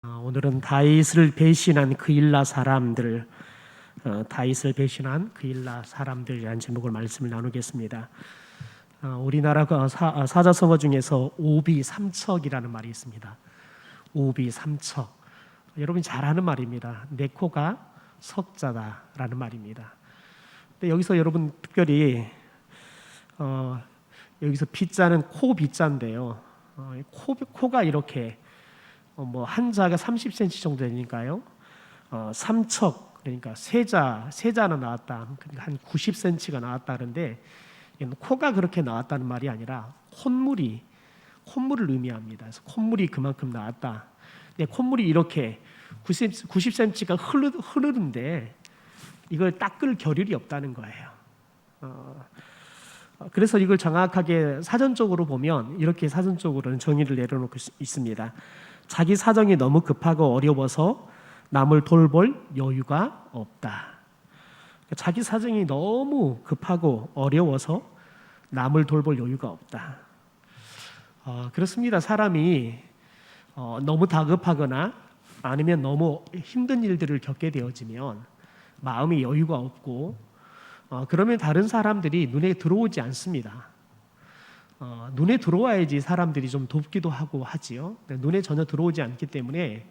오늘은 다윗을 배신한 그일라 사람들, 다윗을 배신한 그일라 사람들이라는 제목을 말씀을 나누겠습니다. 우리나라 사자성어 중에서 오비삼척이라는 말이 있습니다. 오비삼척. 여러분이 잘 아는 말입니다. 내 코가 석자다라는 말입니다. 근데 여기서 여러분 특별히 여기서 비자는 코 비자인데요. 코가 이렇게 한자가 30cm 정도 되니까요. 삼척 그러니까 세자는 나왔다. 그러니까 한 90cm가 나왔다 그런데 코가 그렇게 나왔다는 말이 아니라 콧물을 의미합니다. 그래서 콧물이 그만큼 나왔다. 근데 콧물이 이렇게 90cm가 흐르는데 이걸 닦을 겨를이 없다는 거예요. 그래서 이걸 정확하게 사전적으로 보면 이렇게 사전적으로는 정의를 내려놓고 있습니다. 자기 사정이 너무 급하고 어려워서 남을 돌볼 여유가 없다. 자기 사정이 너무 급하고 어려워서 남을 돌볼 여유가 없다. 그렇습니다. 사람이 너무 다급하거나 아니면 너무 힘든 일들을 겪게 되어지면 마음이 여유가 없고 그러면 다른 사람들이 눈에 들어오지 않습니다. 눈에 들어와야지 사람들이 좀 돕기도 하고 하지요. 눈에 전혀 들어오지 않기 때문에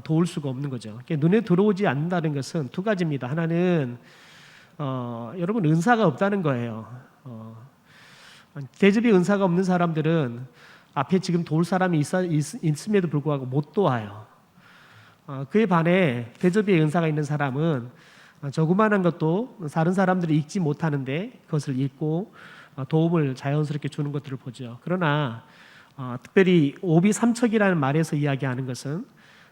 도울 수가 없는 거죠. 눈에 들어오지 않는다는 것은 두 가지입니다. 하나는 여러분 은사가 없다는 거예요. 대접의 은사가 없는 사람들은 앞에 지금 도울 사람이 있음에도 불구하고 못 도와요. 그에 반해 대접의 은사가 있는 사람은 조그마한 것도 다른 사람들이 읽지 못하는데 그것을 읽고 도움을 자연스럽게 주는 것들을 보죠. 그러나 특별히 오비삼척이라는 말에서 이야기하는 것은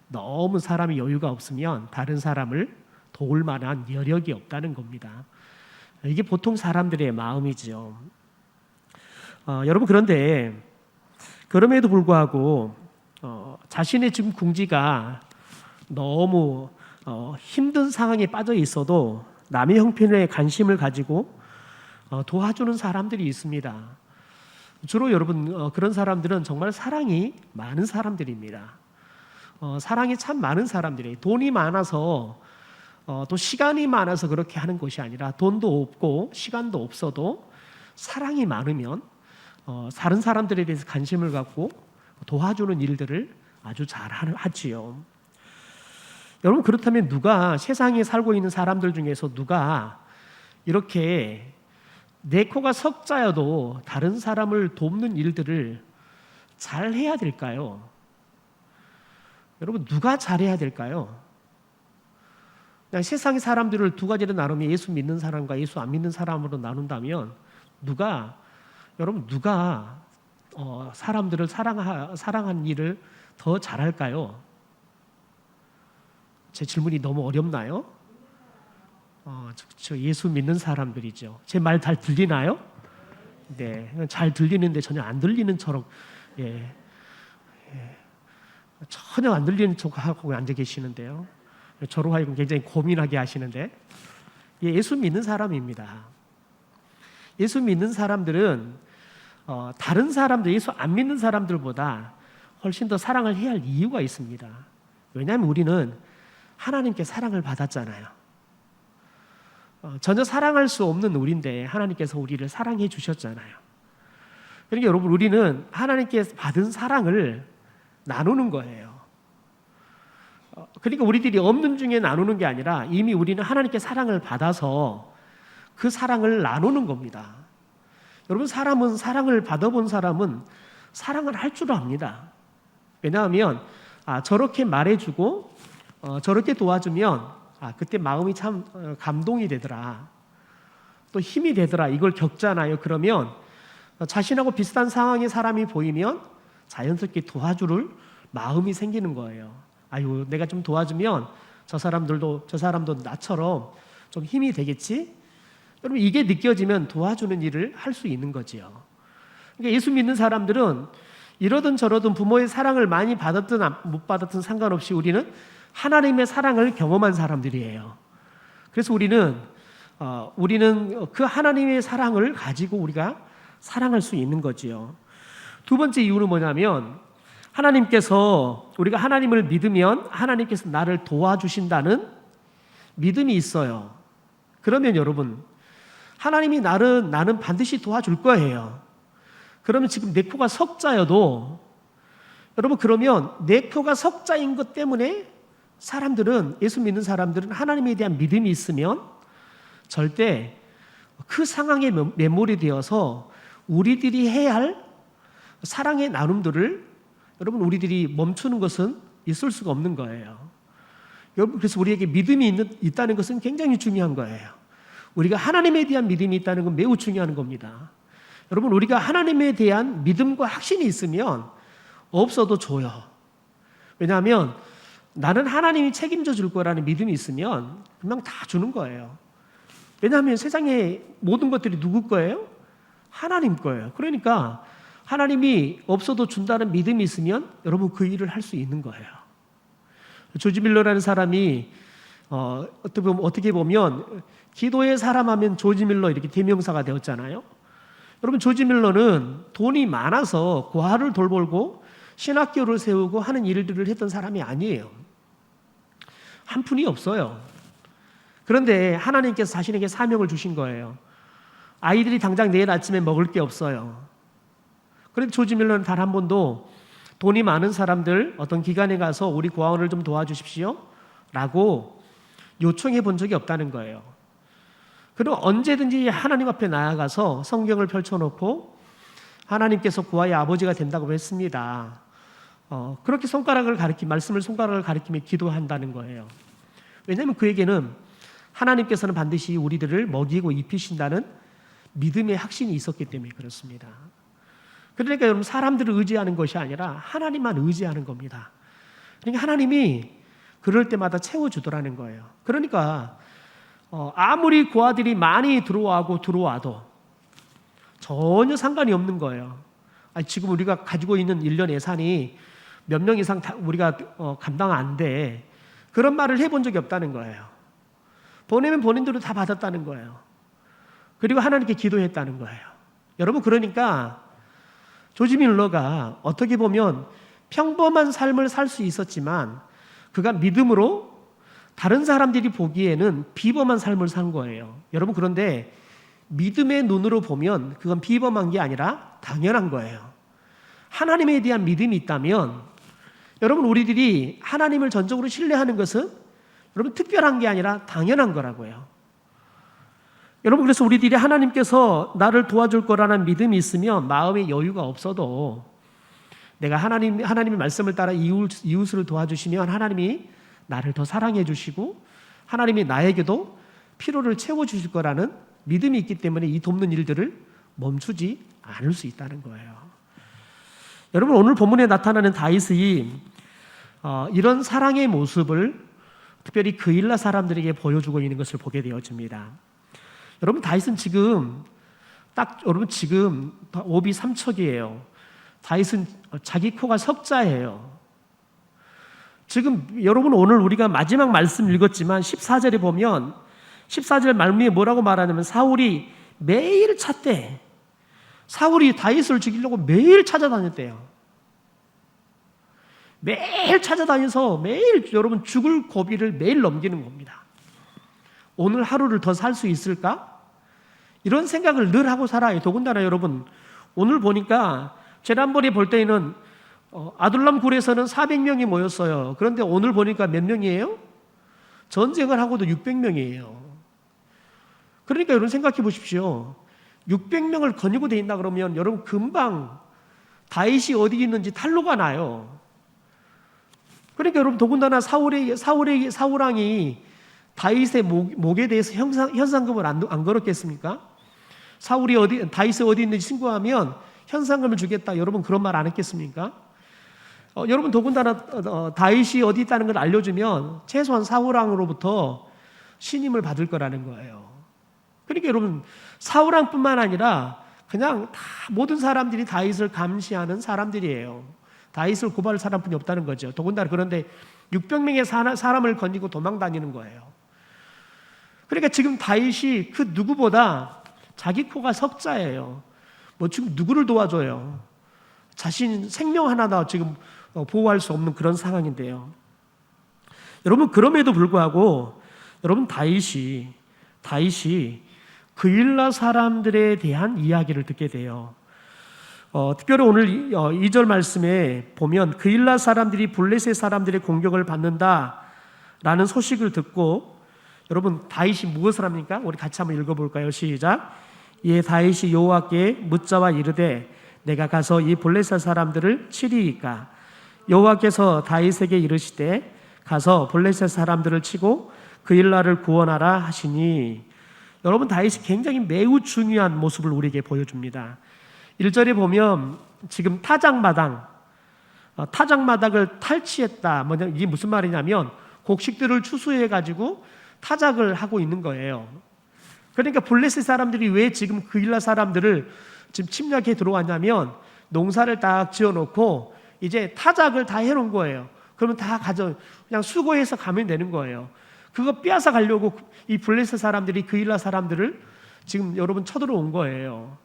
너무 사람이 여유가 없으면 다른 사람을 도울 만한 여력이 없다는 겁니다. 이게 보통 사람들의 마음이죠. 여러분 그런데 그럼에도 불구하고 자신의 지금 궁지가 너무 힘든 상황에 빠져 있어도 남의 형편에 관심을 가지고 도와주는 사람들이 있습니다. 주로 여러분 그런 사람들은 정말 사랑이 많은 사람들입니다. 사랑이 참 많은 사람들이 돈이 많아서 또 시간이 많아서 그렇게 하는 것이 아니라 돈도 없고 시간도 없어도 사랑이 많으면 다른 사람들에 대해서 관심을 갖고 도와주는 일들을 아주 잘 하지요. 여러분 그렇다면 세상에 살고 있는 사람들 중에서 누가 이렇게 내 코가 석자여도 다른 사람을 돕는 일들을 잘 해야 될까요? 여러분 누가 잘해야 될까요? 그냥 세상의 사람들을 두 가지로 나누면 예수 믿는 사람과 예수 안 믿는 사람으로 나눈다면 누가 사람들을 사랑한 일을 더 잘할까요? 제 질문이 너무 어렵나요? 저 예수 믿는 사람들이죠. 제 말 잘 들리나요? 네, 잘 들리는데 전혀 안 들리는처럼 전혀 안 들리는 척하고 앉아 계시는데요. 저로 하여금 굉장히 고민하게 하시는데 예수 믿는 사람입니다. 예수 믿는 사람들은 다른 사람들, 예수 안 믿는 사람들보다 훨씬 더 사랑을 해야 할 이유가 있습니다. 왜냐하면 우리는 하나님께 사랑을 받았잖아요. 전혀 사랑할 수 없는 우리인데 하나님께서 우리를 사랑해 주셨잖아요. 그러니까 여러분 우리는 하나님께 받은 사랑을 나누는 거예요. 그러니까 우리들이 없는 중에 나누는 게 아니라 이미 우리는 하나님께 사랑을 받아서 그 사랑을 나누는 겁니다. 여러분 사랑을 받아본 사람은 사랑을 할 줄 압니다. 왜냐하면 저렇게 말해주고 저렇게 도와주면 그때 마음이 참 감동이 되더라. 또 힘이 되더라. 이걸 겪잖아요. 그러면 자신하고 비슷한 상황의 사람이 보이면 자연스럽게 도와줄 마음이 생기는 거예요. 아유, 내가 좀 도와주면 저 사람도 나처럼 좀 힘이 되겠지? 여러분 이게 느껴지면 도와주는 일을 할 수 있는 거지요. 그러니까 예수 믿는 사람들은 이러든 저러든 부모의 사랑을 많이 받았든 못 받았든 상관없이 우리는 하나님의 사랑을 경험한 사람들이에요. 그래서 우리는 그 하나님의 사랑을 가지고 우리가 사랑할 수 있는 거지요. 두 번째 이유는 뭐냐면 우리가 하나님을 믿으면 하나님께서 나를 도와주신다는 믿음이 있어요. 그러면 여러분, 하나님이 나는 반드시 도와줄 거예요. 그러면 지금 내 코가 석자여도 여러분, 그러면 내 코가 석자인 것 때문에 예수 믿는 사람들은 하나님에 대한 믿음이 있으면 절대 그 상황에 매몰이 되어서 우리들이 해야 할 사랑의 나눔들을 여러분, 우리들이 멈추는 것은 있을 수가 없는 거예요. 여러분, 그래서 우리에게 믿음이 있다는 것은 굉장히 중요한 거예요. 우리가 하나님에 대한 믿음이 있다는 건 매우 중요한 겁니다. 여러분, 우리가 하나님에 대한 믿음과 확신이 있으면 없어도 줘요. 왜냐하면 나는 하나님이 책임져 줄 거라는 믿음이 있으면 그냥 다 주는 거예요. 왜냐하면 세상의 모든 것들이 누구 거예요? 하나님 거예요. 그러니까 하나님이 없어도 준다는 믿음이 있으면 여러분 그 일을 할 수 있는 거예요. 조지 밀러라는 사람이 어떻게 보면 기도의 사람 하면 조지 밀러 이렇게 대명사가 되었잖아요. 여러분, 조지 밀러는 돈이 많아서 고아를 돌보고 신학교를 세우고 하는 일들을 했던 사람이 아니에요. 한 푼이 없어요. 그런데 하나님께서 자신에게 사명을 주신 거예요. 아이들이 당장 내일 아침에 먹을 게 없어요. 그런데 조지 밀러는 단 한 번도 돈이 많은 사람들 어떤 기관에 가서 우리 고아원을 좀 도와주십시오 라고 요청해 본 적이 없다는 거예요. 그리고 언제든지 하나님 앞에 나아가서 성경을 펼쳐놓고 하나님께서 고아의 아버지가 된다고 했습니다. 그렇게 말씀을 손가락을 가리키며 기도한다는 거예요. 왜냐하면 그에게는 하나님께서는 반드시 우리들을 먹이고 입히신다는 믿음의 확신이 있었기 때문에 그렇습니다. 그러니까 여러분, 사람들을 의지하는 것이 아니라 하나님만 의지하는 겁니다. 그러니까 하나님이 그럴 때마다 채워주더라는 거예요. 그러니까 아무리 고아들이 많이 들어와도 전혀 상관이 없는 거예요. 지금 우리가 가지고 있는 1년 예산이 몇 명 이상 우리가 감당 안 돼. 그런 말을 해본 적이 없다는 거예요. 보내면 본인들도 다 받았다는 거예요. 그리고 하나님께 기도했다는 거예요. 여러분, 그러니까 조지 밀러가 어떻게 보면 평범한 삶을 살 수 있었지만 그가 믿음으로 다른 사람들이 보기에는 비범한 삶을 산 거예요. 여러분, 그런데 믿음의 눈으로 보면 그건 비범한 게 아니라 당연한 거예요. 하나님에 대한 믿음이 있다면 여러분, 우리들이 하나님을 전적으로 신뢰하는 것은 여러분 특별한 게 아니라 당연한 거라고요. 여러분, 그래서 우리들이 하나님께서 나를 도와줄 거라는 믿음이 있으면 마음의 여유가 없어도 내가 하나님의 말씀을 따라 이웃을 도와주시면 하나님이 나를 더 사랑해 주시고 하나님이 나에게도 필요를 채워주실 거라는 믿음이 있기 때문에 이 돕는 일들을 멈추지 않을 수 있다는 거예요. 여러분, 오늘 본문에 나타나는 다윗이 이런 사랑의 모습을 특별히 그일라 사람들에게 보여주고 있는 것을 보게 되어집니다. 여러분, 다윗은 지금 오비 삼척이에요. 다윗은 자기 코가 석자예요. 지금 여러분, 오늘 우리가 마지막 말씀 읽었지만 14절에 보면 14절 말미에 뭐라고 말하냐면 사울이 매일 찾대. 사울이 다윗을 죽이려고 매일 찾아다녔대요. 매일 찾아다녀서 매일 여러분 죽을 고비를 매일 넘기는 겁니다. 오늘 하루를 더 살 수 있을까? 이런 생각을 늘 하고 살아요. 더군다나 여러분, 오늘 보니까 지난번에 볼 때에는 아둘람 굴에서는 400명이 모였어요. 그런데 오늘 보니까 몇 명이에요? 전쟁을 하고도 600명이에요. 그러니까 여러분 생각해 보십시오. 600명을 거느리고 다닌다 그러면 여러분 금방 다윗이 어디 있는지 탄로가 나요. 그러니까 여러분 더군다나 사울왕이 다윗의 목에 대해서 현상금을 안 걸었겠습니까? 다윗이 어디 있는지 신고하면 현상금을 주겠다. 여러분 그런 말 안 했겠습니까? 여러분 더군다나 다윗이 어디 있다는 걸 알려주면 최소한 사울왕으로부터 신임을 받을 거라는 거예요. 그러니까 여러분 사울왕뿐만 아니라 그냥 다 모든 사람들이 다윗을 감시하는 사람들이에요. 다윗을 고발할 사람뿐이 없다는 거죠. 더군다나 그런데 600명의 사람을 건지고 도망다니는 거예요. 그러니까 지금 다윗이 그 누구보다 자기 코가 석자예요. 지금 누구를 도와줘요? 자신 생명 하나다 지금 보호할 수 없는 그런 상황인데요. 여러분, 그럼에도 불구하고 여러분, 다윗이 그일라 사람들에 대한 이야기를 듣게 돼요. 특별히 오늘 2절 말씀에 보면 그일라 사람들이 블레셋 사람들의 공격을 받는다라는 소식을 듣고, 여러분, 다윗이 무엇을 합니까? 우리 같이 한번 읽어볼까요? 시작. 이에 다윗이 여호와께 묻자와 이르되 내가 가서 이 블레셋 사람들을 치리이까? 여호와께서 다윗에게 이르시되 가서 블레셋 사람들을 치고 그일라를 구원하라 하시니. 여러분, 다윗이 굉장히 매우 중요한 모습을 우리에게 보여줍니다. 1절에 보면 지금 타작마당을 탈취했다. 이게 무슨 말이냐면 곡식들을 추수해가지고 타작을 하고 있는 거예요. 그러니까 블레셋 사람들이 왜 지금 그일라 사람들을 지금 침략해 들어왔냐면 농사를 딱 지어놓고 이제 타작을 다 해놓은 거예요. 그러면 다 그냥 수고해서 가면 되는 거예요. 그거 빼앗아 가려고 이 블레셋 사람들이 그일라 사람들을 지금 여러분 쳐들어온 거예요.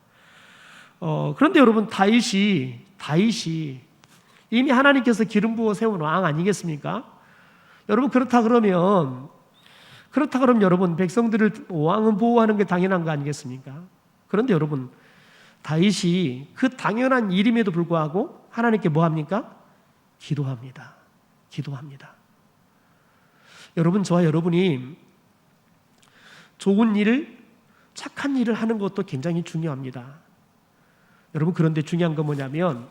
그런데 여러분, 다윗이 이미 하나님께서 기름 부어 세운 왕 아니겠습니까? 여러분, 그렇다 그러면 여러분, 백성들을 왕은 보호하는 게 당연한 거 아니겠습니까? 그런데 여러분, 다윗이 그 당연한 일임에도 불구하고 하나님께 뭐 합니까? 기도합니다. 여러분, 저와 여러분이 좋은 일을, 착한 일을 하는 것도 굉장히 중요합니다. 여러분, 그런데 중요한 건 뭐냐면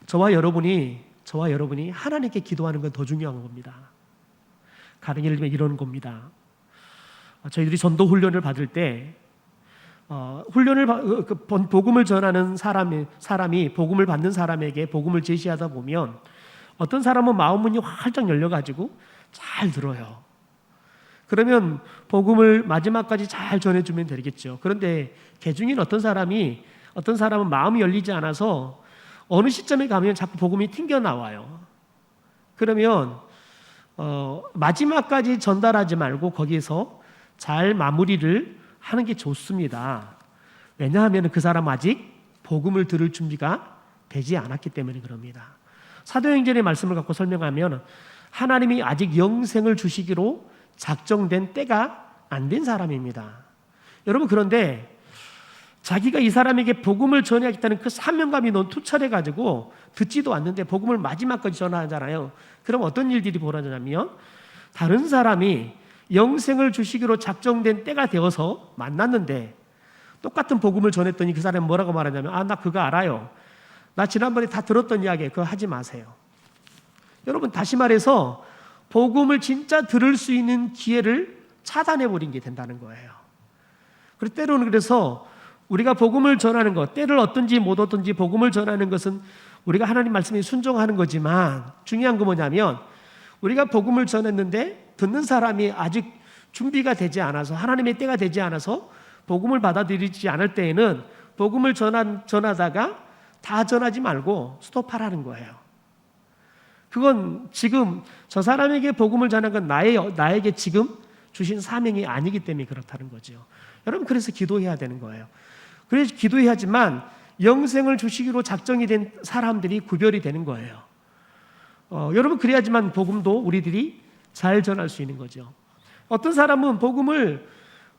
저와 여러분이 하나님께 기도하는 건 더 중요한 겁니다. 가령 예를 들면 이런 겁니다. 저희들이 전도 훈련을 받을 때 복음을 전하는 사람이 복음을 받는 사람에게 복음을 제시하다 보면 어떤 사람은 마음 문이 활짝 열려가지고 잘 들어요. 그러면 복음을 마지막까지 잘 전해주면 되겠죠. 그런데 개중인 어떤 사람은 마음이 열리지 않아서 어느 시점에 가면 자꾸 복음이 튕겨나와요. 그러면 마지막까지 전달하지 말고 거기에서 잘 마무리를 하는 게 좋습니다. 왜냐하면 그 사람 아직 복음을 들을 준비가 되지 않았기 때문에 그럽니다. 사도행전의 말씀을 갖고 설명하면 하나님이 아직 영생을 주시기로 작정된 때가 안 된 사람입니다. 여러분, 그런데 자기가 이 사람에게 복음을 전해야겠다는 그 사명감이 너무 투철해가지고 듣지도 않는데 복음을 마지막까지 전하잖아요. 그럼 어떤 일들이 벌어지냐면 다른 사람이 영생을 주시기로 작정된 때가 되어서 만났는데 똑같은 복음을 전했더니 그 사람이 뭐라고 말하냐면 나 그거 알아요. 나 지난번에 다 들었던 이야기, 그거 하지 마세요. 여러분, 다시 말해서 복음을 진짜 들을 수 있는 기회를 차단해버린 게 된다는 거예요. 그래서 때로는 그래서 우리가 복음을 전하는 것, 때를 얻든지 못 얻든지 복음을 전하는 것은 우리가 하나님 말씀에 순종하는 거지만 중요한 건 뭐냐면 우리가 복음을 전했는데 듣는 사람이 아직 준비가 되지 않아서 하나님의 때가 되지 않아서 복음을 받아들이지 않을 때에는 복음을 전하다가 다 전하지 말고 스톱하라는 거예요. 그건 지금 저 사람에게 복음을 전한 건 나에게 지금 주신 사명이 아니기 때문에 그렇다는 거죠. 여러분, 그래서 기도해야 되는 거예요. 그래서 기도해야지만 영생을 주시기로 작정이 된 사람들이 구별이 되는 거예요. 여러분, 그래야지만 복음도 우리들이 잘 전할 수 있는 거죠. 어떤 사람은 복음을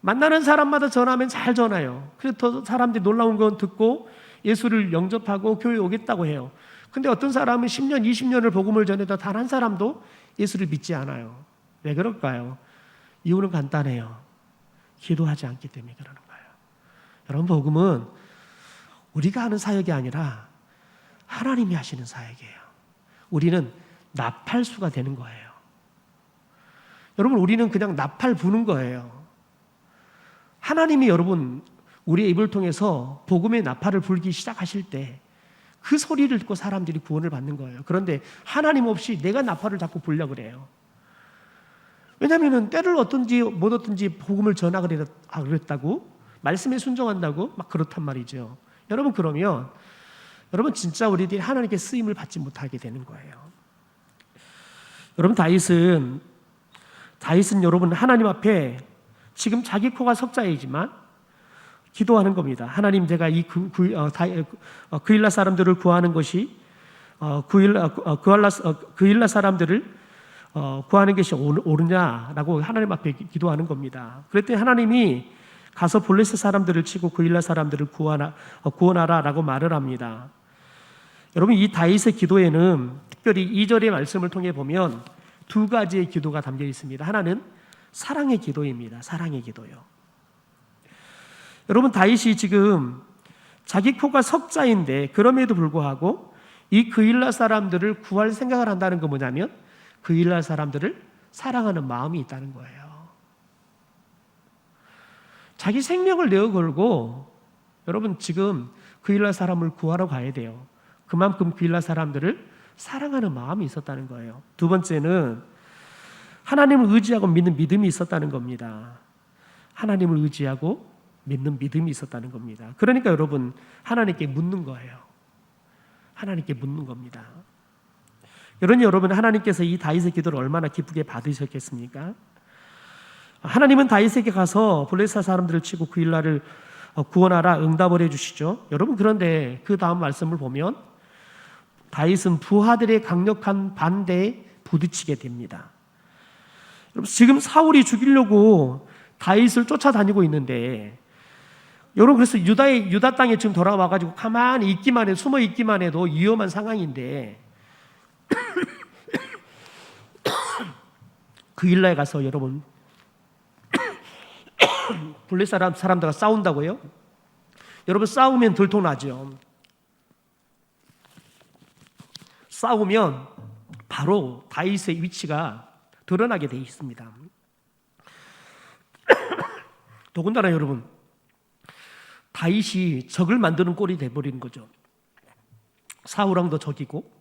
만나는 사람마다 전하면 잘 전해요. 그래서 더 사람들이 놀라운 건 듣고 예수를 영접하고 교회에 오겠다고 해요. 근데 어떤 사람은 10년, 20년을 복음을 전해도 단 한 사람도 예수를 믿지 않아요. 왜 그럴까요? 이유는 간단해요. 기도하지 않기 때문에 그러는 거예요. 여러분, 복음은 우리가 하는 사역이 아니라 하나님이 하시는 사역이에요. 우리는 나팔수가 되는 거예요. 여러분, 우리는 그냥 나팔 부는 거예요. 하나님이 여러분 우리의 입을 통해서 복음의 나팔을 불기 시작하실 때 그 소리를 듣고 사람들이 구원을 받는 거예요. 그런데 하나님 없이 내가 나팔을 자꾸 불려고 그래요. 왜냐하면 때를 얻든지 못 얻든지 복음을 전하기로 그랬다고 말씀에 순종한다고 막 그렇단 말이죠. 여러분, 그러면 여러분 진짜 우리들이 하나님께 쓰임을 받지 못하게 되는 거예요. 여러분, 다윗은 여러분 하나님 앞에 지금 자기 코가 석자이지만 기도하는 겁니다. 하나님, 제가 이 그일라 사람들을 구하는 것이 그일라 사람들을 구하는 것이 옳으냐라고 하나님 앞에 기도하는 겁니다. 그랬더니 하나님이 가서 블레셋 사람들을 치고 그일라 사람들을 구원하라라고 말을 합니다. 여러분, 이 다윗의 기도에는 특별히 2절의 말씀을 통해 보면 두 가지의 기도가 담겨 있습니다. 하나는 사랑의 기도입니다. 사랑의 기도요. 여러분, 다윗이 지금 자기 코가 석자인데 그럼에도 불구하고 이 그일라 사람들을 구할 생각을 한다는 건 뭐냐면 그일라 사람들을 사랑하는 마음이 있다는 거예요. 자기 생명을 내어 걸고 여러분 지금 그일라 사람을 구하러 가야 돼요. 그만큼 그일라 사람들을 사랑하는 마음이 있었다는 거예요. 두 번째는 하나님을 의지하고 믿는 믿음이 있었다는 겁니다. 하나님을 의지하고 믿는 믿음이 있었다는 겁니다. 그러니까 여러분 하나님께 묻는 거예요. 하나님께 묻는 겁니다. 여러분 하나님께서 이 다윗의 기도를 얼마나 기쁘게 받으셨겠습니까? 하나님은 다윗에게 가서 블레셋 사람들을 치고 그일라를 구원하라 응답을 해주시죠. 여러분 그런데 그 다음 말씀을 보면 다윗은 부하들의 강력한 반대에 부딪히게 됩니다. 여러분 지금 사울이 죽이려고 다윗을 쫓아다니고 있는데 여러분 그래서 유다 땅에 지금 돌아와가지고 가만히 있기만 해도 숨어 있기만 해도 위험한 상황인데 그일라에 가서 여러분 블레셋 사람들과 싸운다고요? 여러분 싸우면 들통나죠. 싸우면 바로 다윗의 위치가 드러나게 되어 있습니다. 더군다나 여러분 다윗이 적을 만드는 꼴이 돼버리는 거죠. 사울왕도 적이고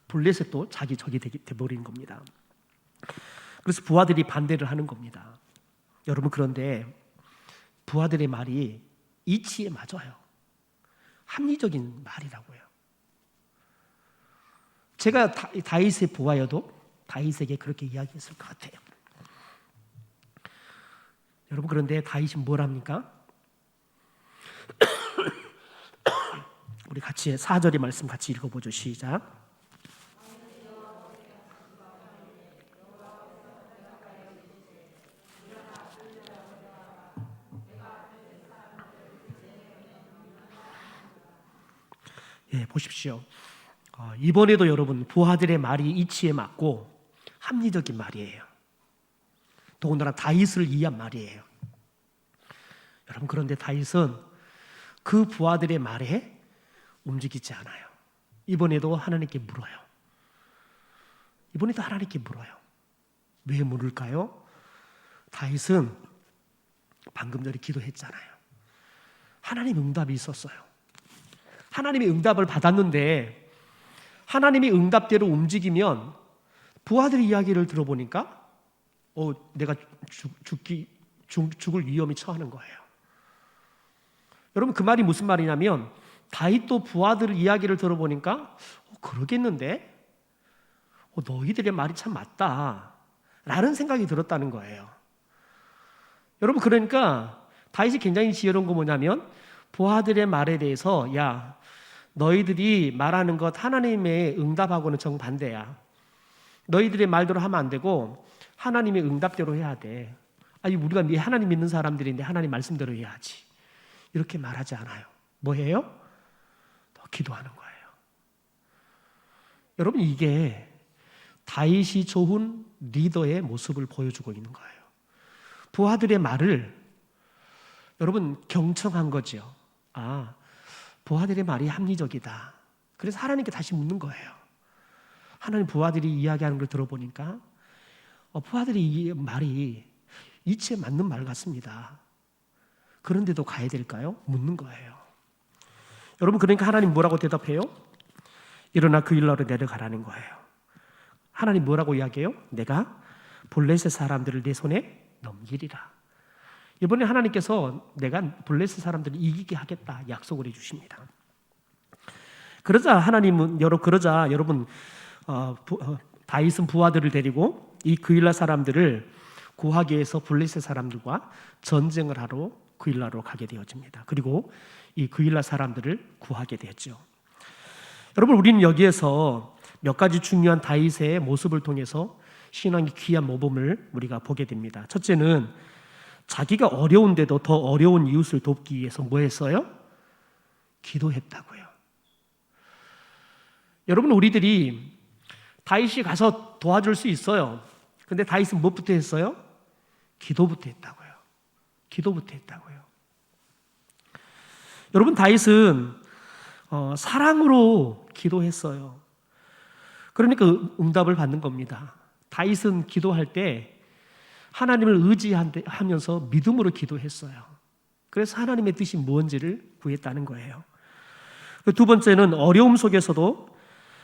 블레셋도 자기 적이 돼버리는 겁니다. 그래서 부하들이 반대를 하는 겁니다. 여러분 그런데 부하들의 말이 이치에 맞아요. 합리적인 말이라고요. 제가 다윗의 부하여도 다윗에게 그렇게 이야기했을 것 같아요. 여러분 그런데 다윗이 뭘 합니까? 우리 같이 4절의 말씀 같이 읽어보죠. 시작. 예, 보십시오. 이번에도 여러분 부하들의 말이 이치에 맞고 합리적인 말이에요. 더군다나 다윗을 위한 말이에요. 여러분 그런데 다윗은 그 부하들의 말에 움직이지 않아요. 이번에도 하나님께 물어요. 이번에도 하나님께 물어요. 왜 물을까요? 다윗은 방금 전에 기도했잖아요. 하나님 응답이 있었어요. 하나님의 응답을 받았는데 하나님의 응답대로 움직이면 부하들의 이야기를 들어보니까 내가 죽을 위험에 처하는 거예요. 여러분 그 말이 무슨 말이냐면 다윗도 부하들의 이야기를 들어보니까 그러겠는데 너희들의 말이 참 맞다 라는 생각이 들었다는 거예요. 여러분 그러니까 다윗이 굉장히 지혜로운 거 뭐냐면 부하들의 말에 대해서 야 너희들이 말하는 것 하나님의 응답하고는 정반대야. 너희들의 말대로 하면 안 되고 하나님의 응답대로 해야 돼. 아니 우리가 하나님 믿는 사람들인데 하나님 말씀대로 해야지. 이렇게 말하지 않아요. 뭐 해요? 더 기도하는 거예요. 여러분 이게 다윗이 좋은 리더의 모습을 보여주고 있는 거예요. 부하들의 말을 여러분 경청한 거죠. 부하들의 말이 합리적이다. 그래서 하나님께 다시 묻는 거예요. 하나님 부하들이 이야기하는 걸 들어보니까 부하들의 이 말이 이치에 맞는 말 같습니다. 그런데도 가야 될까요? 묻는 거예요. 여러분 그러니까 하나님 뭐라고 대답해요? 일어나 그일라로 내려가라는 거예요. 하나님 뭐라고 이야기해요? 내가 블레셋 사람들을 내 손에 넘기리라. 이번에 하나님께서 내가 블레셋 사람들을 이기게 하겠다 약속을 해주십니다. 그러자 여러분 다윗은 부하들을 데리고 이 그일라 사람들을 구하기 위해서 블레셋 사람들과 전쟁을 하러 그일라로 가게 되어집니다. 그리고 이 그일라 사람들을 구하게 되었죠. 여러분, 우리는 여기에서 몇 가지 중요한 다윗의 모습을 통해서 신앙의 귀한 모범을 우리가 보게 됩니다. 첫째는 자기가 어려운데도 더 어려운 이웃을 돕기 위해서 뭐 했어요? 기도했다고요. 여러분, 우리들이 다윗이 가서 도와줄 수 있어요. 근데 다윗은 무엇부터 했어요? 기도부터 했다고요. 기도부터 했다고요. 여러분, 다윗은 사랑으로 기도했어요. 그러니까 응답을 받는 겁니다. 다윗은 기도할 때 하나님을 의지하면서 믿음으로 기도했어요. 그래서 하나님의 뜻이 무엇인지를 구했다는 거예요. 두 번째는 어려움 속에서도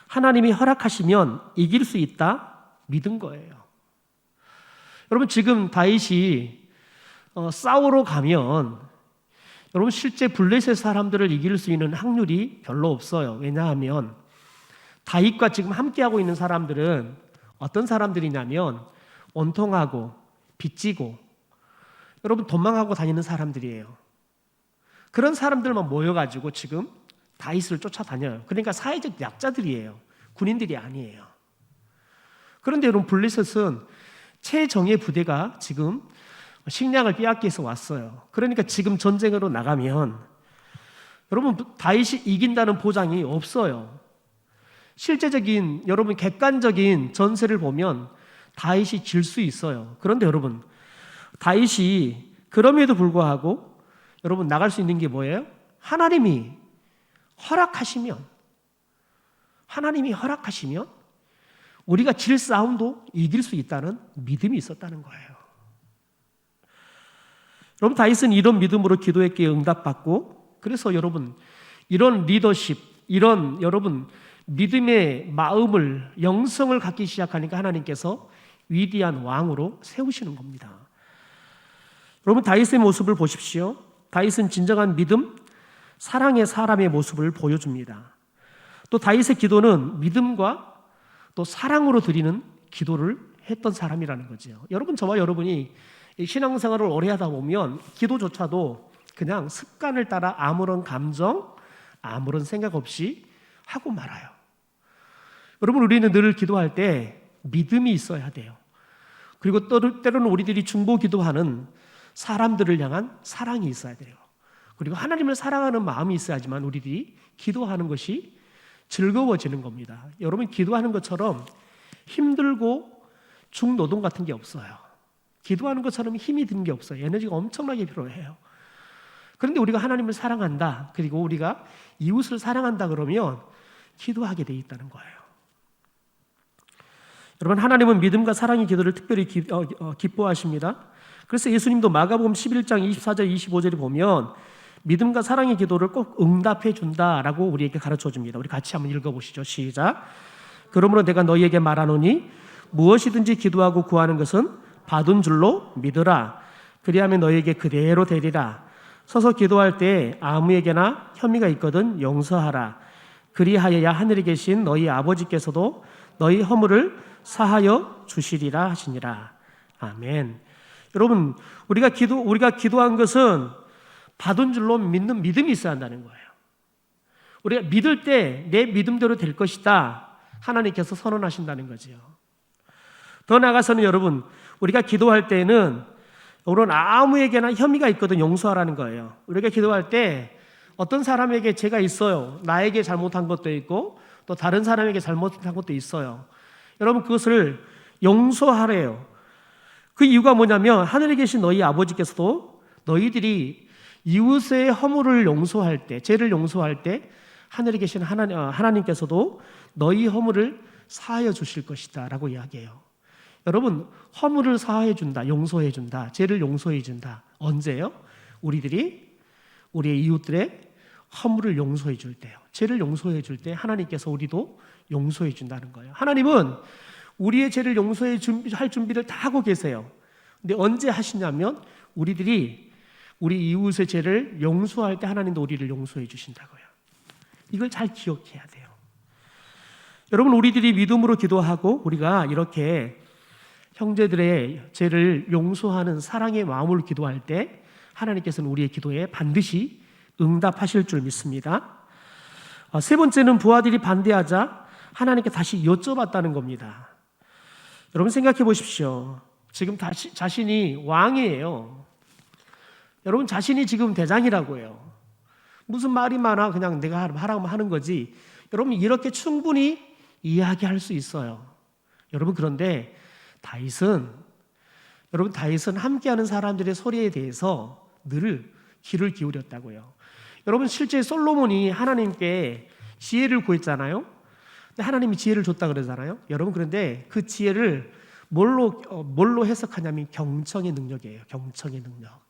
하나님이 허락하시면 이길 수 있다 믿은 거예요. 여러분, 지금 다윗이 싸우러 가면 여러분 실제 블레셋 사람들을 이길 수 있는 확률이 별로 없어요. 왜냐하면 다윗과 지금 함께하고 있는 사람들은 어떤 사람들이냐면 원통하고 빚지고 여러분 도망하고 다니는 사람들이에요. 그런 사람들만 모여가지고 지금 다윗을 쫓아다녀요. 그러니까 사회적 약자들이에요. 군인들이 아니에요. 그런데 여러분, 블레셋은 최정예 부대가 지금 식량을 빼앗기 위해서 왔어요. 그러니까 지금 전쟁으로 나가면 여러분 다윗이 이긴다는 보장이 없어요. 실제적인 여러분 객관적인 전세를 보면 다윗이 질 수 있어요. 그런데 여러분, 다윗이 그럼에도 불구하고 여러분 나갈 수 있는 게 뭐예요? 하나님이 허락하시면 우리가 질 싸움도 이길 수 있다는 믿음이 있었다는 거예요. 여러분, 다윗은 이런 믿음으로 기도했기에 응답받고, 그래서 여러분 이런 리더십, 이런 여러분 믿음의 마음을, 영성을 갖기 시작하니까 하나님께서 위대한 왕으로 세우시는 겁니다. 여러분, 다윗의 모습을 보십시오. 다윗은 진정한 믿음, 사랑의 사람의 모습을 보여줍니다. 또 다윗의 기도는 믿음과 또 사랑으로 드리는 기도를 했던 사람이라는 거죠. 여러분, 저와 여러분이 신앙생활을 오래 하다 보면 기도조차도 그냥 습관을 따라 아무런 감정, 아무런 생각 없이 하고 말아요. 여러분, 우리는 늘 기도할 때 믿음이 있어야 돼요. 그리고 때로는 우리들이 중보 기도하는 사람들을 향한 사랑이 있어야 돼요. 그리고 하나님을 사랑하는 마음이 있어야지만 우리들이 기도하는 것이 즐거워지는 겁니다. 여러분, 기도하는 것처럼 힘들고 중노동 같은 게 없어요. 기도하는 것처럼 힘이 드는 게 없어요. 에너지가 엄청나게 필요해요. 그런데 우리가 하나님을 사랑한다, 그리고 우리가 이웃을 사랑한다 그러면 기도하게 돼 있다는 거예요. 여러분, 하나님은 믿음과 사랑의 기도를 특별히 기뻐하십니다. 그래서 예수님도 마가복음 11장 24절 25절에 보면 믿음과 사랑의 기도를 꼭 응답해 준다라고 우리에게 가르쳐 줍니다. 우리 같이 한번 읽어보시죠. 시작. 그러므로 내가 너희에게 말하노니 무엇이든지 기도하고 구하는 것은 받은 줄로 믿으라. 그리하면 너희에게 그대로 되리라. 서서 기도할 때 아무에게나 혐의가 있거든 용서하라. 그리하여야 하늘에 계신 너희 아버지께서도 너희 허물을 사하여 주시리라 하시니라. 아멘. 여러분, 우리가 기도한 것은 받은 줄로 믿는 믿음이 있어야 한다는 거예요. 우리가 믿을 때 내 믿음대로 될 것이다, 하나님께서 선언하신다는 거죠. 더 나아가서는 여러분, 우리가 기도할 때는 우리는 아무에게나 혐의가 있거든 용서하라는 거예요. 우리가 기도할 때 어떤 사람에게 죄가 있어요. 나에게 잘못한 것도 있고 또 다른 사람에게 잘못한 것도 있어요. 여러분, 그것을 용서하래요. 그 이유가 뭐냐면 하늘에 계신 너희 아버지께서도 너희들이 이웃의 허물을 용서할 때, 죄를 용서할 때 하늘에 계신 하나님께서도 너희 허물을 사하여 주실 것이다 라고 이야기해요. 여러분, 허물을 사하여 준다, 용서해 준다, 죄를 용서해 준다. 언제요? 우리들이 우리의 이웃들의 허물을 용서해 줄 때요. 죄를 용서해 줄 때 하나님께서 우리도 용서해 준다는 거예요. 하나님은 우리의 죄를 할 준비를 다 하고 계세요. 근데 언제 하시냐면 우리들이 우리 이웃의 죄를 용서할 때 하나님도 우리를 용서해 주신다고요. 이걸 잘 기억해야 돼요. 여러분, 우리들이 믿음으로 기도하고 우리가 이렇게 형제들의 죄를 용서하는 사랑의 마음으로 기도할 때 하나님께서는 우리의 기도에 반드시 응답하실 줄 믿습니다. 세 번째는 부하들이 반대하자 하나님께 다시 여쭤봤다는 겁니다. 여러분 생각해 보십시오. 지금 자신이 왕이에요. 여러분 자신이 지금 대장이라고 해요. 무슨 말이 많아 그냥 내가 하라고 하는 거지. 여러분 이렇게 충분히 이야기할 수 있어요. 여러분 그런데 다윗은 함께하는 사람들의 소리에 대해서 늘 귀를 기울였다고요. 여러분 실제 솔로몬이 하나님께 지혜를 구했잖아요. 근데 하나님이 지혜를 줬다 그러잖아요. 여러분 그런데 그 지혜를 뭘로 해석하냐면 경청의 능력이에요. 경청의 능력.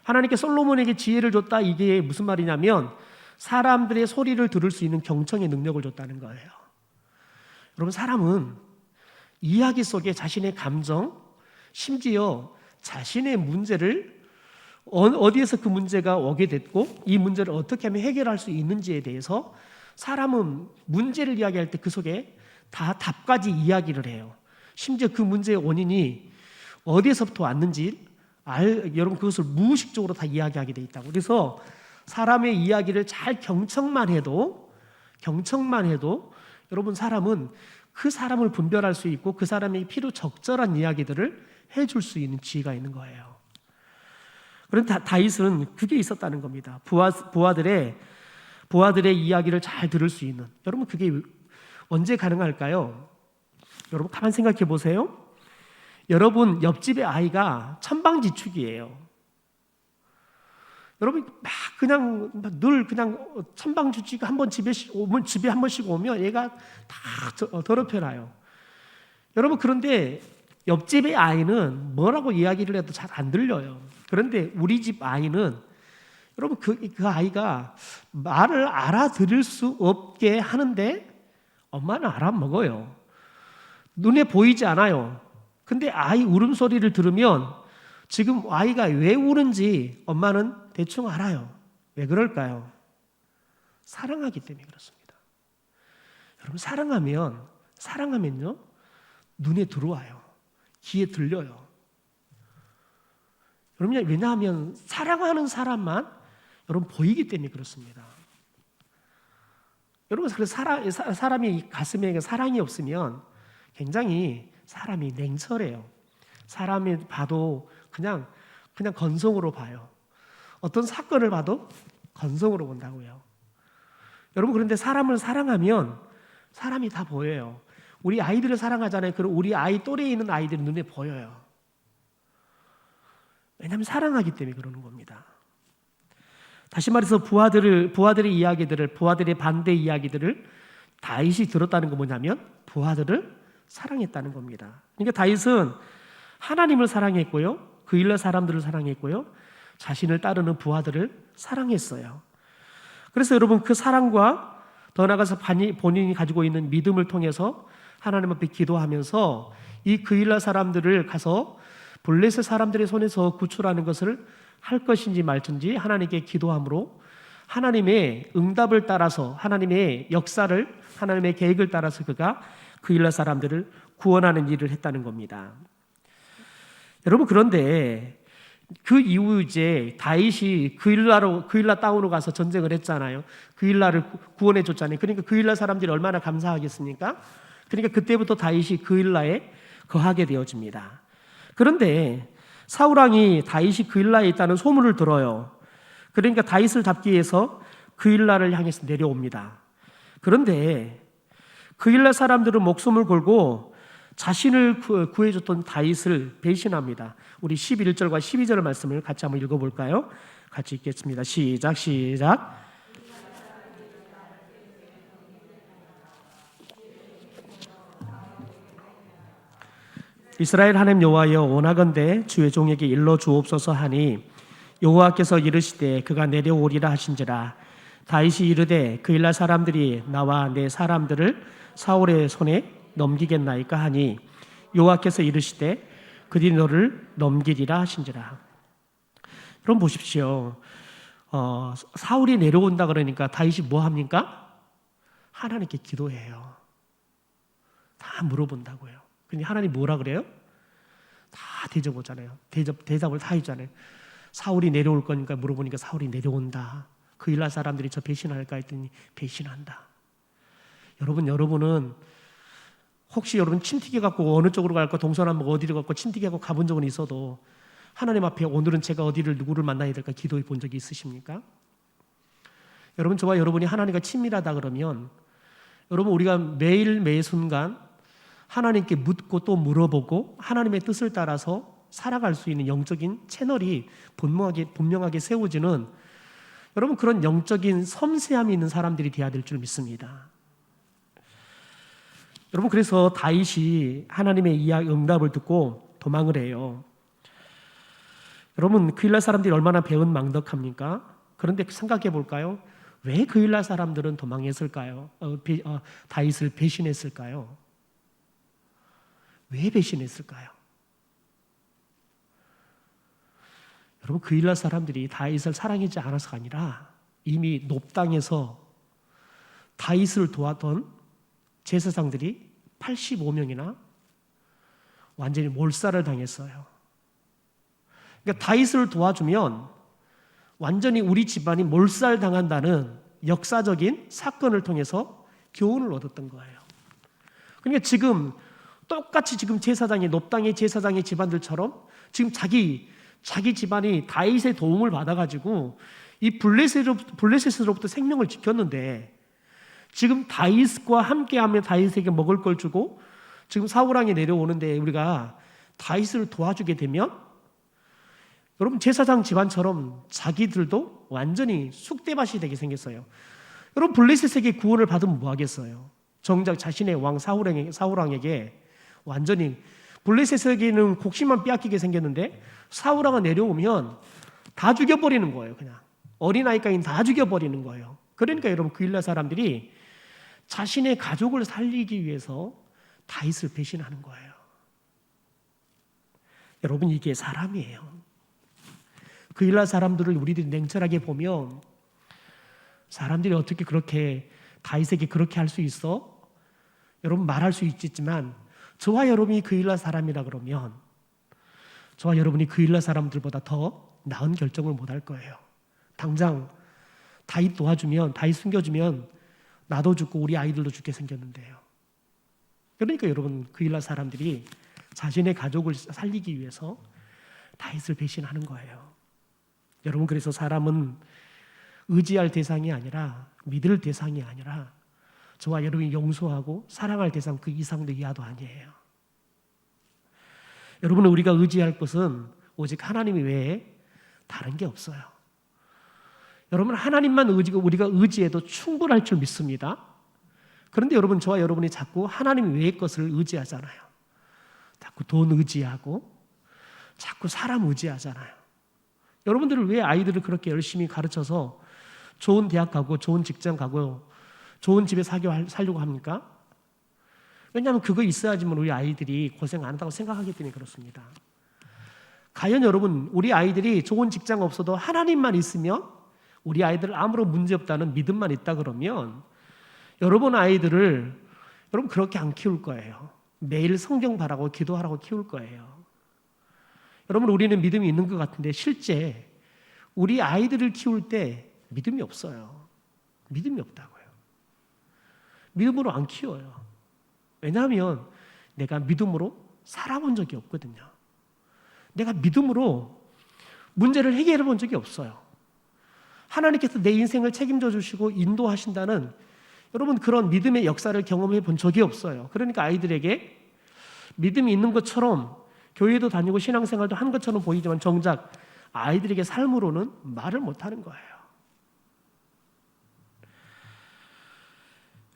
하나님께 솔로몬에게 지혜를 줬다, 이게 무슨 말이냐면 사람들의 소리를 들을 수 있는 경청의 능력을 줬다는 거예요. 여러분 사람은 이야기 속에 자신의 감정, 심지어 자신의 문제를 어디에서 그 문제가 오게 됐고 이 문제를 어떻게 하면 해결할 수 있는지에 대해서 사람은 문제를 이야기할 때 그 속에 다 답까지 이야기를 해요. 심지어 그 문제의 원인이 어디에서부터 왔는지 여러분 그것을 무의식적으로 다 이야기하게 돼 있다고. 그래서 사람의 이야기를 잘 경청만 해도 여러분 사람은 그 사람을 분별할 수 있고 그 사람의 필요 적절한 이야기들을 해줄 수 있는 지혜가 있는 거예요. 그런데 다윗은 그게 있었다는 겁니다. 부하들의 이야기를 잘 들을 수 있는. 여러분 그게 언제 가능할까요? 여러분 가만 생각해 보세요. 여러분 옆집의 아이가 천방지축이에요. 여러분 막 그냥 늘 그냥 천방지축 한번 집에 한 번씩 오면 얘가 다 더럽혀놔요. 여러분 그런데 옆집의 아이는 뭐라고 이야기를 해도 잘 안 들려요. 그런데 우리 집 아이는 여러분 그 아이가 말을 알아들을 수 없게 하는데 엄마는 알아먹어요. 눈에 보이지 않아요. 근데 아이 울음소리를 들으면 지금 아이가 왜 우는지 엄마는 대충 알아요. 왜 그럴까요? 사랑하기 때문에 그렇습니다. 여러분 사랑하면요 눈에 들어와요. 귀에 들려요. 여러분 왜냐하면 사랑하는 사람만 여러분 보이기 때문에 그렇습니다. 여러분 사람이 가슴에 사랑이 없으면 굉장히 사람이 냉철해요. 사람이 봐도 그냥 건성으로 봐요. 어떤 사건을 봐도 건성으로 본다고요. 여러분 그런데 사람을 사랑하면 사람이 다 보여요. 우리 아이들을 사랑하잖아요. 그럼 우리 아이 또래에 있는 아이들은 눈에 보여요. 왜냐하면 사랑하기 때문에 그러는 겁니다. 다시 말해서 부하들의 이야기들을, 부하들의 반대 이야기들을 다윗이 들었다는 건 뭐냐면 부하들을 사랑했다는 겁니다. 그러니까 다윗은 하나님을 사랑했고요, 그 일러 사람들을 사랑했고요, 자신을 따르는 부하들을 사랑했어요. 그래서 여러분 그 사랑과 더 나아가서 본인이 가지고 있는 믿음을 통해서 하나님 앞에 기도하면서 이 그일라 사람들을 가서 블레셋 사람들의 손에서 구출하는 것을 할 것인지 말든지 하나님께 기도함으로 하나님의 응답을 따라서 하나님의 역사를 하나님의 계획을 따라서 그가 그일라 사람들을 구원하는 일을 했다는 겁니다. 여러분 그런데 그 이후 이제 다윗이 그일라 땅으로 가서 전쟁을 했잖아요. 그일라를 구원해 줬잖아요. 그러니까 그일라 사람들이 얼마나 감사하겠습니까? 그러니까 그때부터 다윗이 그일라에 거하게 되어집니다. 그런데 사울 왕이 다윗이 그일라에 있다는 소문을 들어요. 그러니까 다윗을 잡기 위해서 그일라를 향해서 내려옵니다. 그런데 그일라 사람들은 목숨을 걸고 자신을 구해줬던 다윗을 배신합니다. 우리 11절과 12절 말씀을 같이 한번 읽어볼까요? 같이 읽겠습니다. 시작. 이스라엘 하나님 여호와여, 원하건대 주의 종에게 일러 주옵소서 하니 여호와께서 이르시되 그가 내려오리라 하신지라. 다윗이 이르되 그일라 사람들이 나와 내 사람들을 사울의 손에 넘기겠나이까 하니 여호와께서 이르시되 그들이 너를 넘기리라 하신지라. 여러분 보십시오. 사울이 내려온다 그러니까 다윗이 뭐 합니까? 하나님께 기도해요. 다 물어본다고요. 근데 하나님 뭐라 그래요? 다 대접하잖아요. 대답을 다 해주잖아요. 사울이 내려올 거니까 물어보니까 사울이 내려온다. 그 일날 사람들이 저 배신할까 했더니 배신한다. 여러분은 혹시 여러분 침튀기 갖고 어느 쪽으로 갈까, 동서남북 어디를 갖고 침튀기 갖고 가본 적은 있어도 하나님 앞에 오늘은 제가 어디를 누구를 만나야 될까 기도해 본 적이 있으십니까? 여러분, 저와 여러분이 하나님과 친밀하다 그러면 여러분, 우리가 매일 매 순간 하나님께 묻고 또 물어보고 하나님의 뜻을 따라서 살아갈 수 있는 영적인 채널이 분명하게 세워지는, 여러분, 그런 영적인 섬세함이 있는 사람들이 되어야 될 줄 믿습니다. 여러분, 그래서 다윗이 하나님의 응답을 듣고 도망을 해요. 여러분, 그 일날 사람들이 얼마나 배은망덕합니까? 그런데 생각해 볼까요? 왜 그 일날 사람들은 도망했을까요? 다윗을 배신했을까요? 왜 배신했을까요? 여러분, 그 일날 사람들이 다윗을 사랑하지 않아서가 아니라 이미 높당에서 다윗을 도왔던 제사장들이 85명이나 완전히 몰살을 당했어요. 그러니까 다윗을 도와주면 완전히 우리 집안이 몰살당한다는 역사적인 사건을 통해서 교훈을 얻었던 거예요. 그러니까 지금 똑같이 지금 제사장이, 높당의 제사장의 집안들처럼 지금 자기 집안이 다윗의 도움을 받아가지고 이 블레셋으로부터 생명을 지켰는데, 지금 다윗과 함께하면 다윗에게 먹을 걸 주고 지금 사울왕이 내려오는데 우리가 다윗을 도와주게 되면 여러분, 제사장 집안처럼 자기들도 완전히 쑥대밭이 되게 생겼어요. 여러분, 블레셋에게 구원을 받으면 뭐 하겠어요? 정작 자신의 왕 사울왕에게 완전히, 블레셋에게는 곡식만 빼앗기게 생겼는데 사울왕이 내려오면 다 죽여버리는 거예요. 그냥 어린아이까지 다 죽여버리는 거예요. 그러니까 여러분, 그 일날 사람들이 자신의 가족을 살리기 위해서 다윗을 배신하는 거예요. 여러분, 이게 사람이에요. 그 일날 사람들을 우리들이 냉철하게 보면 사람들이 어떻게 그렇게 다윗에게 그렇게 할 수 있어? 여러분, 말할 수 있겠지만 저와 여러분이 그 일날 사람이라 그러면 저와 여러분이 그 일날 사람들보다 더 나은 결정을 못 할 거예요. 당장 다윗 도와주면, 다윗 숨겨주면 나도 죽고 우리 아이들도 죽게 생겼는데요. 그러니까 여러분, 그 일날 사람들이 자신의 가족을 살리기 위해서 다윗을 배신하는 거예요. 여러분, 그래서 사람은 의지할 대상이 아니라, 믿을 대상이 아니라 저와 여러분이 용서하고 사랑할 대상 그 이상도 이하도 아니에요. 여러분, 우리가 의지할 것은 오직 하나님 외에 다른 게 없어요. 여러분, 하나님만 우리가 의지해도 충분할 줄 믿습니다. 그런데 여러분, 저와 여러분이 자꾸 하나님 외의 것을 의지하잖아요. 자꾸 돈 의지하고 자꾸 사람 의지하잖아요. 여러분들은 왜 아이들을 그렇게 열심히 가르쳐서 좋은 대학 가고 좋은 직장 가고 좋은 집에 살려고 합니까? 왜냐하면 그거 있어야지만 우리 아이들이 고생 안 한다고 생각하기 때문에 그렇습니다. 과연 여러분, 우리 아이들이 좋은 직장 없어도 하나님만 있으면 우리 아이들 아무런 문제 없다는 믿음만 있다 그러면 여러분 아이들을 여러분 그렇게 안 키울 거예요. 매일 성경 바라고 기도하라고 키울 거예요. 여러분, 우리는 믿음이 있는 것 같은데 실제 우리 아이들을 키울 때 믿음이 없어요. 믿음이 없다고요. 믿음으로 안 키워요. 왜냐하면 내가 믿음으로 살아본 적이 없거든요. 내가 믿음으로 문제를 해결해 본 적이 없어요. 하나님께서 내 인생을 책임져 주시고 인도하신다는 여러분 그런 믿음의 역사를 경험해 본 적이 없어요. 그러니까 아이들에게 믿음이 있는 것처럼 교회도 다니고 신앙생활도 한 것처럼 보이지만 정작 아이들에게 삶으로는 말을 못하는 거예요.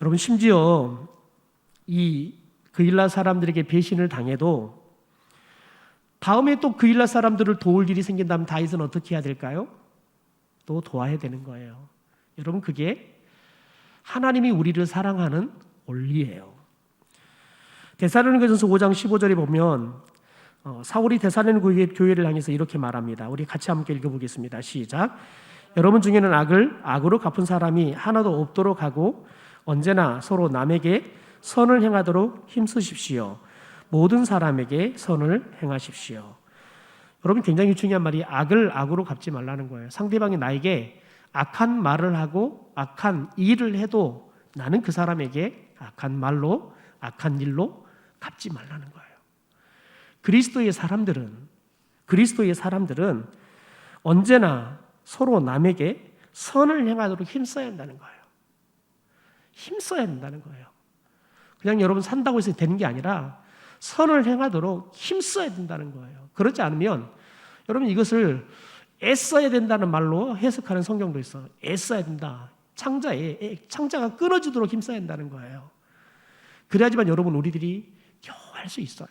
여러분, 심지어 그 일날 사람들에게 배신을 당해도 다음에 또 그 일날 사람들을 도울 일이 생긴다면 다윗은 어떻게 해야 될까요? 또 도와야 되는 거예요. 여러분, 그게 하나님이 우리를 사랑하는 원리예요. 데살로니가전서 5장 15절에 보면 사울이 데살로니가 교회를 향해서 이렇게 말합니다. 우리 같이 함께 읽어보겠습니다. 시작. 여러분 중에는 악을 악으로 갚은 사람이 하나도 없도록 하고 언제나 서로 남에게 선을 행하도록 힘쓰십시오. 모든 사람에게 선을 행하십시오. 여러분 굉장히 중요한 말이 악을 악으로 갚지 말라는 거예요. 상대방이 나에게 악한 말을 하고 악한 일을 해도 나는 그 사람에게 악한 말로 악한 일로 갚지 말라는 거예요. 그리스도의 사람들은 언제나 서로 남에게 선을 행하도록 힘써야 한다는 거예요. 힘써야 된다는 거예요. 그냥 여러분 산다고 해서 되는 게 아니라 선을 행하도록 힘써야 된다는 거예요. 그렇지 않으면 여러분 이것을 애써야 된다는 말로 해석하는 성경도 있어요. 애써야 된다. 창자가 끊어지도록 힘써야 한다는 거예요. 그래야지만 여러분 우리들이 겨우 할 수 있어요.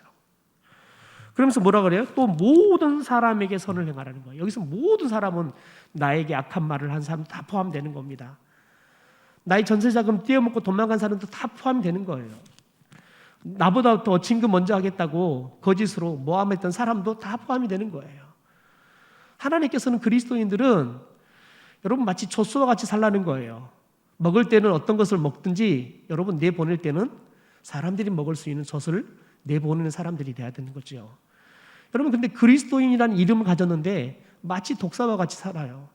그러면서 뭐라 그래요? 또 모든 사람에게 선을 행하라는 거예요. 여기서 모든 사람은 나에게 악한 말을 한 사람 다 포함되는 겁니다. 나의 전세자금 떼어먹고 도망간 사람도 다 포함되는 거예요. 나보다 더 진급 먼저 하겠다고 거짓으로 모함했던 사람도 다 포함이 되는 거예요. 하나님께서는 그리스도인들은 여러분 마치 젖소와 같이 살라는 거예요. 먹을 때는 어떤 것을 먹든지 여러분 내보낼 때는 사람들이 먹을 수 있는 젖을 내보내는 사람들이 돼야 되는 거죠. 여러분 근데 그리스도인이라는 이름을 가졌는데 마치 독사와 같이 살아요.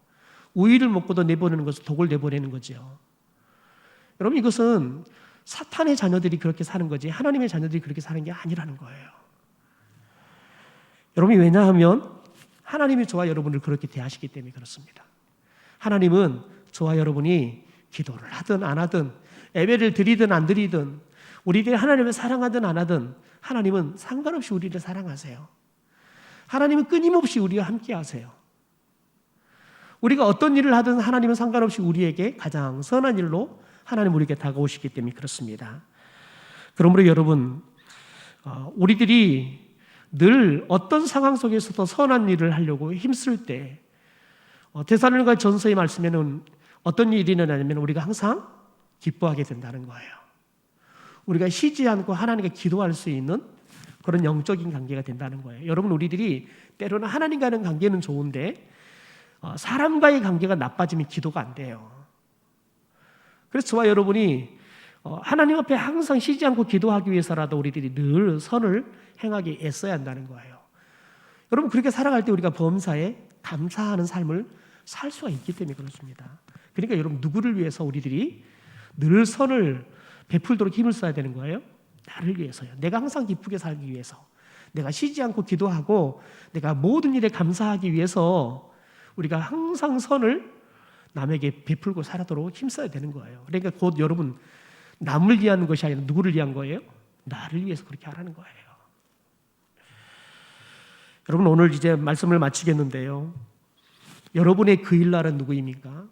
우유를 먹고도 내보내는 것은 독을 내보내는 거죠. 여러분 이것은 사탄의 자녀들이 그렇게 사는 거지 하나님의 자녀들이 그렇게 사는 게 아니라는 거예요. 여러분이 왜냐하면 하나님이 저와 여러분을 그렇게 대하시기 때문에 그렇습니다. 하나님은 저와 여러분이 기도를 하든 안 하든 예배를 드리든 안 드리든 우리들이 하나님을 사랑하든 안 하든 하나님은 상관없이 우리를 사랑하세요. 하나님은 끊임없이 우리와 함께 하세요. 우리가 어떤 일을 하든 하나님은 상관없이 우리에게 가장 선한 일로 하나님 우리에게 다가오시기 때문에 그렇습니다. 그러므로 여러분 우리들이 늘 어떤 상황 속에서도 선한 일을 하려고 힘쓸 때 데살로니가 전서의 말씀에는 어떤 일이 일어나냐면 우리가 항상 기뻐하게 된다는 거예요. 우리가 쉬지 않고 하나님께 기도할 수 있는 그런 영적인 관계가 된다는 거예요. 여러분 우리들이 때로는 하나님과의 관계는 좋은데 사람과의 관계가 나빠지면 기도가 안 돼요. 그래서 저와 여러분이 하나님 앞에 항상 쉬지 않고 기도하기 위해서라도 우리들이 늘 선을 행하기 애써야 한다는 거예요. 여러분 그렇게 살아갈 때 우리가 범사에 감사하는 삶을 살 수가 있기 때문에 그렇습니다. 그러니까 여러분 누구를 위해서 우리들이 늘 선을 베풀도록 힘을 써야 되는 거예요? 나를 위해서요. 내가 항상 기쁘게 살기 위해서, 내가 쉬지 않고 기도하고 내가 모든 일에 감사하기 위해서 우리가 항상 선을 남에게 베풀고 살아도록 힘써야 되는 거예요. 그러니까 곧 여러분 남을 위한 것이 아니라 누구를 위한 거예요? 나를 위해서 그렇게 하라는 거예요. 여러분 오늘 이제 말씀을 마치겠는데요. 여러분의 그 일날은 누구입니까?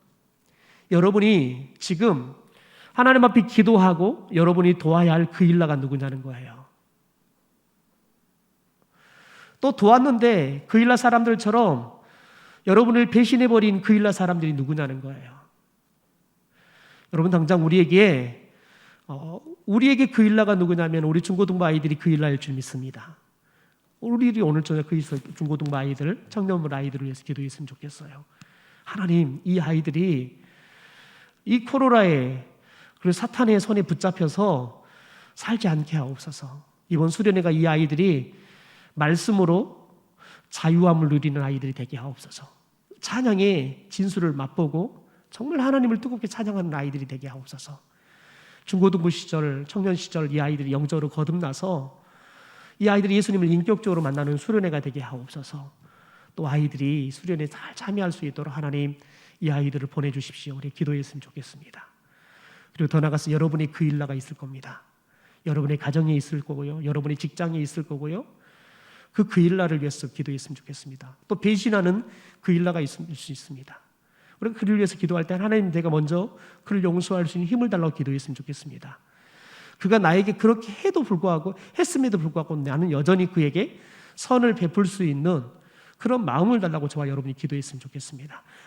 여러분이 지금 하나님 앞에 기도하고 여러분이 도와야 할 그 일날가 누구냐는 거예요. 또 도왔는데 그 일날 사람들처럼 여러분을 배신해버린 그 일날 사람들이 누구냐는 거예요. 여러분 당장 우리에게 그 일날가 누구냐면 우리 중고등부 아이들이 그 일날일 줄 믿습니다. 우리들이 오늘 저녁 그 중고등부 아이들, 청년부 아이들을 위해서 기도했으면 좋겠어요. 하나님, 이 아이들이 이 코로나에 그리고 사탄의 손에 붙잡혀서 살지 않게 하옵소서. 이번 수련회가 이 아이들이 말씀으로 자유함을 누리는 아이들이 되게 하옵소서. 찬양의 진수를 맛보고 정말 하나님을 뜨겁게 찬양하는 아이들이 되게 하옵소서. 중고등부 시절, 청년 시절 이 아이들이 영적으로 거듭나서 이 아이들이 예수님을 인격적으로 만나는 수련회가 되게 하옵소서. 또 아이들이 수련회에 잘 참여할 수 있도록 하나님 이 아이들을 보내주십시오. 우리 기도했으면 좋겠습니다. 그리고 더 나아가서 여러분의 그 일나가 있을 겁니다. 여러분의 가정에 있을 거고요. 여러분의 직장에 있을 거고요. 그 일나를 위해서 기도했으면 좋겠습니다. 또 배신하는 그 일나가 있을 수 있습니다. 우리가 그를 위해서 기도할 때 하나님 내가 먼저 그를 용서할 수 있는 힘을 달라고 기도했으면 좋겠습니다. 그가 나에게 그렇게 했음에도 불구하고 나는 여전히 그에게 선을 베풀 수 있는 그런 마음을 달라고 저와 여러분이 기도했으면 좋겠습니다.